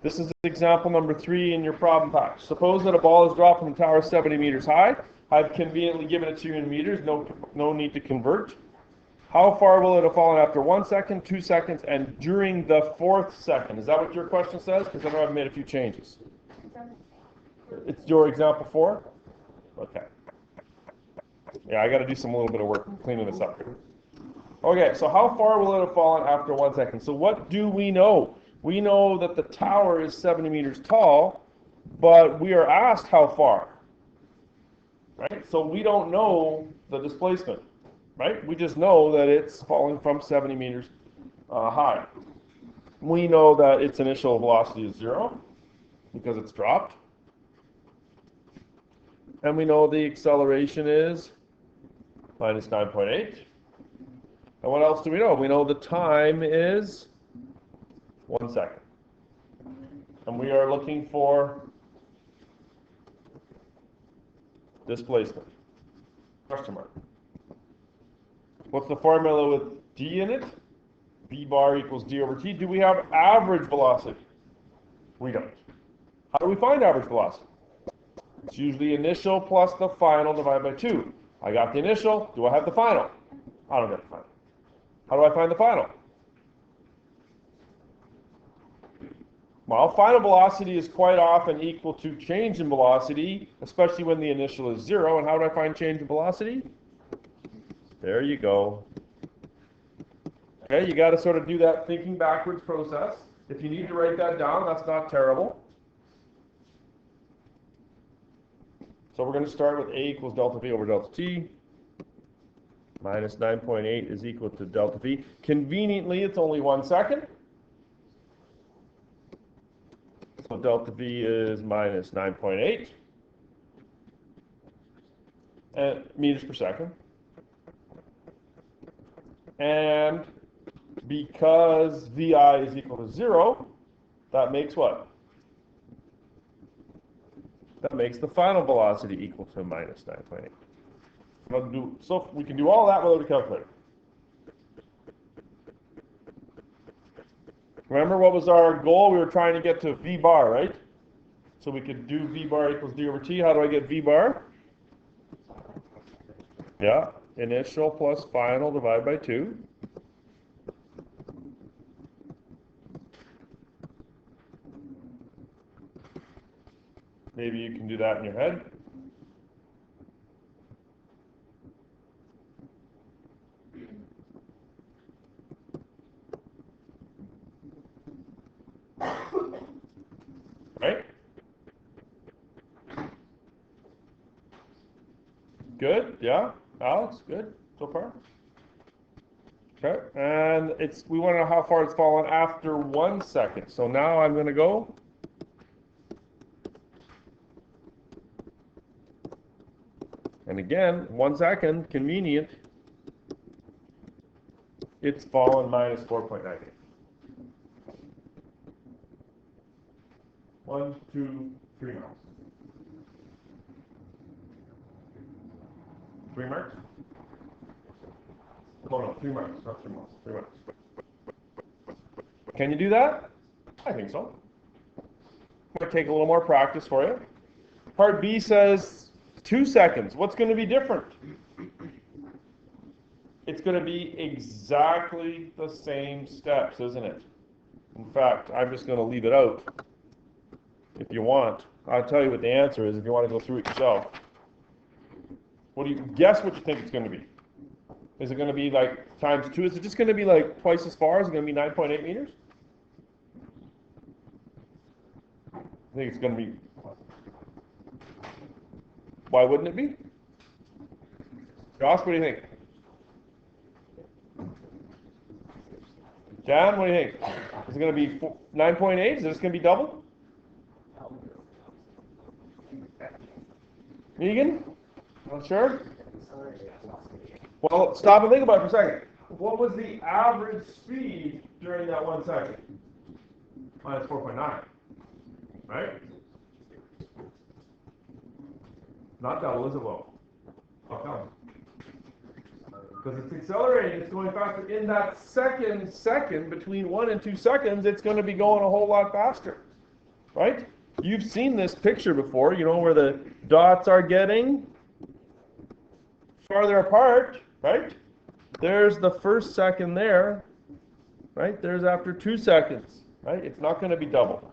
This is example number 3 in your problem pack. Suppose that a ball is dropped from a tower 70 meters high. I've conveniently given it to you in meters, no need to convert. How far will it have fallen after 1 second, 2 seconds, and during the 4th second? Is that what your question says? Because I know I've made a few changes. It's your example 4? Okay. Yeah, I got to do some little bit of work cleaning this up here. Okay, so how far will it have fallen after 1 second? So what do we know? We know that the tower is 70 meters tall, but we are asked how far. Right? So we don't know the displacement. Right? We just know that it's falling from 70 meters high. We know that its initial velocity is 0 because it's dropped. And we know the acceleration is minus 9.8. And what else do we know? We know the time is 1 second. And we are looking for displacement. Question mark. What's the formula with d in it? V bar equals d over t. Do we have average velocity? We don't. How do we find average velocity? It's usually initial plus the final divided by 2. I got the initial. Do I have the final? I don't get the final. How do I find the final? Well, final velocity is quite often equal to change in velocity, especially when the initial is 0. And how do I find change in velocity? There you go. Okay, you got to sort of do that thinking backwards process. If you need to write that down, that's not terrible. So we're going to start with A equals delta V over delta T. Minus 9.8 is equal to delta V. Conveniently, it's only 1 second. So delta V is minus 9.8 meters per second. And because VI is equal to 0, that makes what? That makes the final velocity equal to minus 9.8. So we can do all that without a calculator. Remember what was our goal? We were trying to get to V bar, right? So we could do V bar equals D over T. How do I get V bar? Yeah, initial plus final divided by 2. Maybe you can do that in your head. Right? Good, yeah. Alex, good so far? Okay, and we want to know how far it's fallen after 1 second. So now I'm going to go. And again, 1 second, convenient. It's fallen minus 4.98. 1, 2, 3 miles. 3 marks? Oh no, 3 marks, not 3 miles. 3 marks. Can you do that? I think so. Might take a little more practice for you. Part B says 2 seconds. What's going to be different? It's going to be exactly the same steps, isn't it? In fact, I'm just going to leave it out. If you want, I'll tell you what the answer is if you want to go through it yourself. What do you guess what you think it's going to be? Is it going to be like times 2? Is it just going to be like twice as far? Is it going to be 9.8 meters? I think it's going to be. Why wouldn't it be? Josh, what do you think? Jan, what do you think? Is it going to be 9.8? Is it just going to be double? Megan? Not sure? Well, stop and think about it for a second. What was the average speed during that 1 second? Minus 4.9. Right? Not double, is it, Will? How come? Because it's accelerating, it's going faster. In that second between 1 and 2 seconds, it's going to be going a whole lot faster. right? You've seen this picture before, you know, where the dots are getting farther apart, right? There's the first second there, right? There's after 2 seconds, right? It's not going to be double.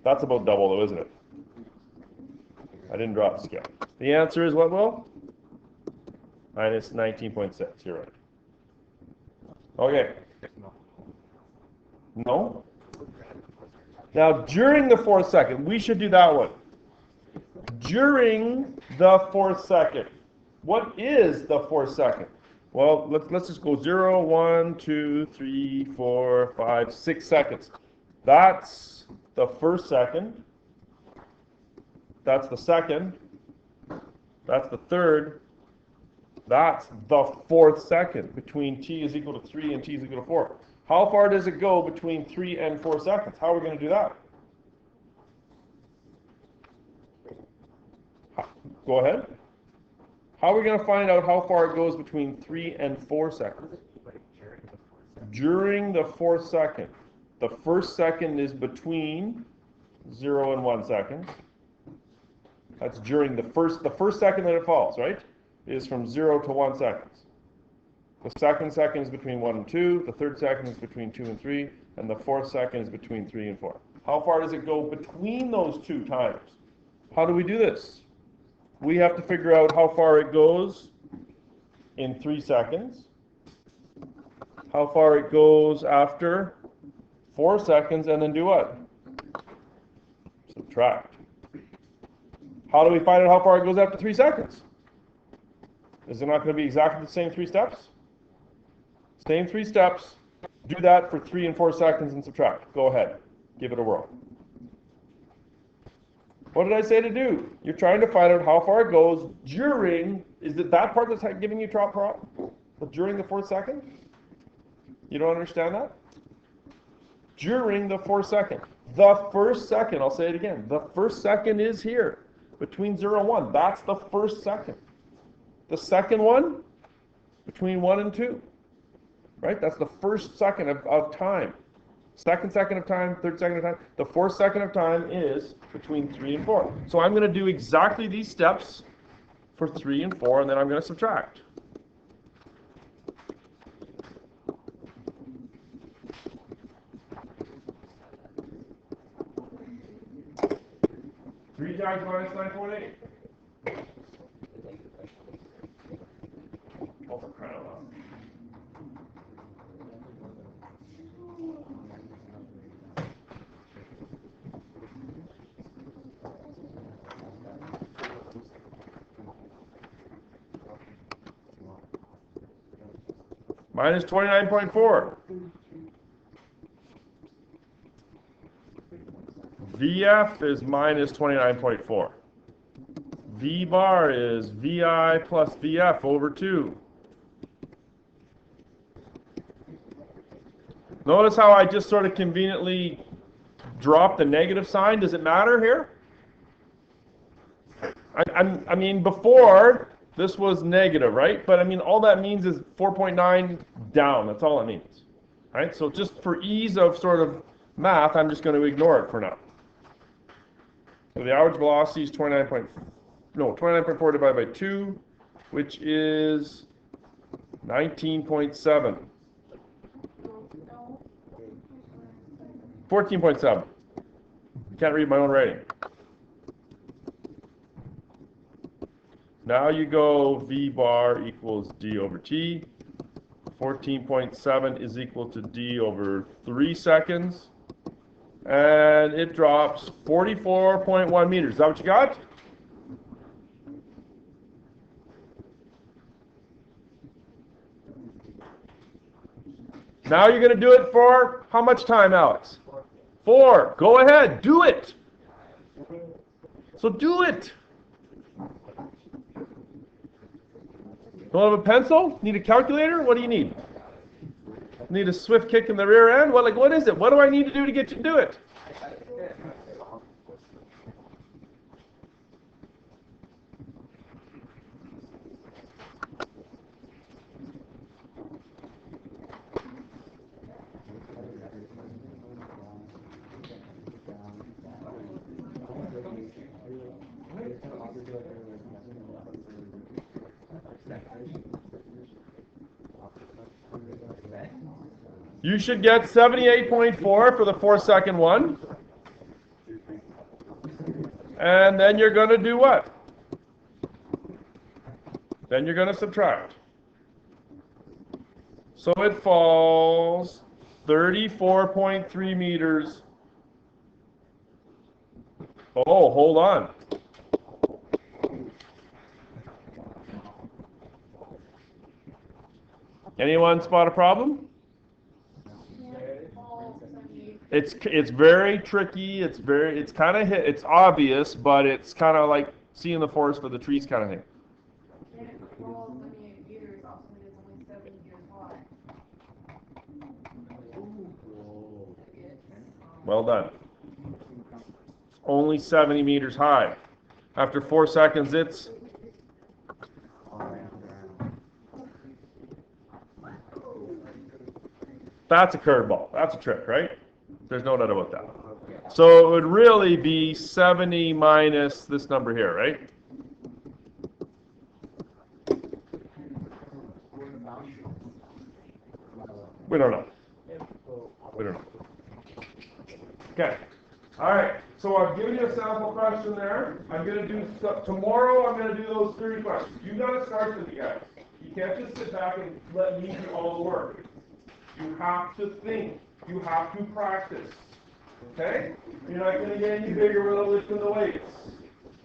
That's about double though, isn't it? I didn't drop the scale. The answer is what, Will? Minus 19.6, you're right. Okay. No? Now, during the 4th second, we should do that one. During the 4th second. What is the 4th second? Well, let's just go 0, 1, 2, 3, 4, 5, 6 seconds. That's the 1st second. That's the 2nd. That's the 3rd. That's the 4th second between t is equal to 3 and t is equal to 4. How far does it go between 3 and 4 seconds? How are we going to do that? Go ahead. How are we going to find out how far it goes between 3 and 4 seconds? During the 4th second. The 1st second is between 0 and 1 second. That's during the first second that it falls, right? Is from 0 to 1 seconds. The 2nd second is between 1 and 2, the 3rd second is between 2 and 3, and the 4th second is between 3 and 4. How far does it go between those 2 times? How do we do this? We have to figure out how far it goes in 3 seconds, how far it goes after 4 seconds, and then do what? Subtract. How do we find out how far it goes after 3 seconds? Is it not going to be exactly the same 3 steps? Same 3 steps. Do that for 3 and 4 seconds and subtract. Go ahead. Give it a whirl. What did I say to do? You're trying to find out how far it goes during, is it that part that's giving you problem? During the 4th second? You don't understand that? During the 4th second. The 1st second, I'll say it again. The 1st second is here. Between 0 and 1. That's the 1st second. The 2nd one, between 1 and 2. Right? That's the 1st second of time. 2nd second of time, 3rd second of time. The 4th second of time is between 3 and 4. So I'm going to do exactly these steps for 3 and 4, and then I'm going to subtract. Three times minus 9.8. Oh, for crying out loud. Minus 29.4. VF is minus 29.4. V bar is VI plus VF over 2. Notice how I just sort of conveniently dropped the negative sign. Does it matter here? I mean, before, this was negative, right? But I mean, all that means is 4.9 down. That's all it means. Right? So just for ease of sort of math, I'm just going to ignore it for now. So the average velocity is 29.4 divided by 2, which is 19.7. 14.7. Can't read my own writing. Now you go V bar equals D over T. 14.7 is equal to D over 3 seconds. And it drops 44.1 meters. Is that what you got? Now you're going to do it for how much time, Alex? 4. Go ahead. Do it. So do it. Don't have a pencil? Need a calculator? What do you need? Need a swift kick in the rear end? What is it? What do I need to do to get you to do it? You should get 78.4 for the 4-second one. And then you're going to do what? Then you're going to subtract. So it falls 34.3 meters. Oh, hold on. Anyone spot a problem? It's very tricky. It's kind of it's obvious, but it's kind of like seeing the forest for the trees kind of thing. Well done. Only 70 meters high. After 4 seconds, it's that's a curveball. That's a trick, right? There's no doubt about that. So it would really be 70 minus this number here, right? We don't know. We don't know. Okay. All right. So I've given you a sample question there. I'm going to do tomorrow. I'm going to do those 30 questions. You got to start with you guys. You can't just sit back and let me do all the work. You have to think. You have to practice. Okay? You're not going to get any bigger with a lift in the weights.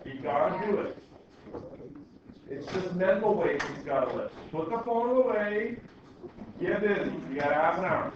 You got to do it. It's just mental weights you've got to lift. Put the phone away. Get busy. You got half an hour.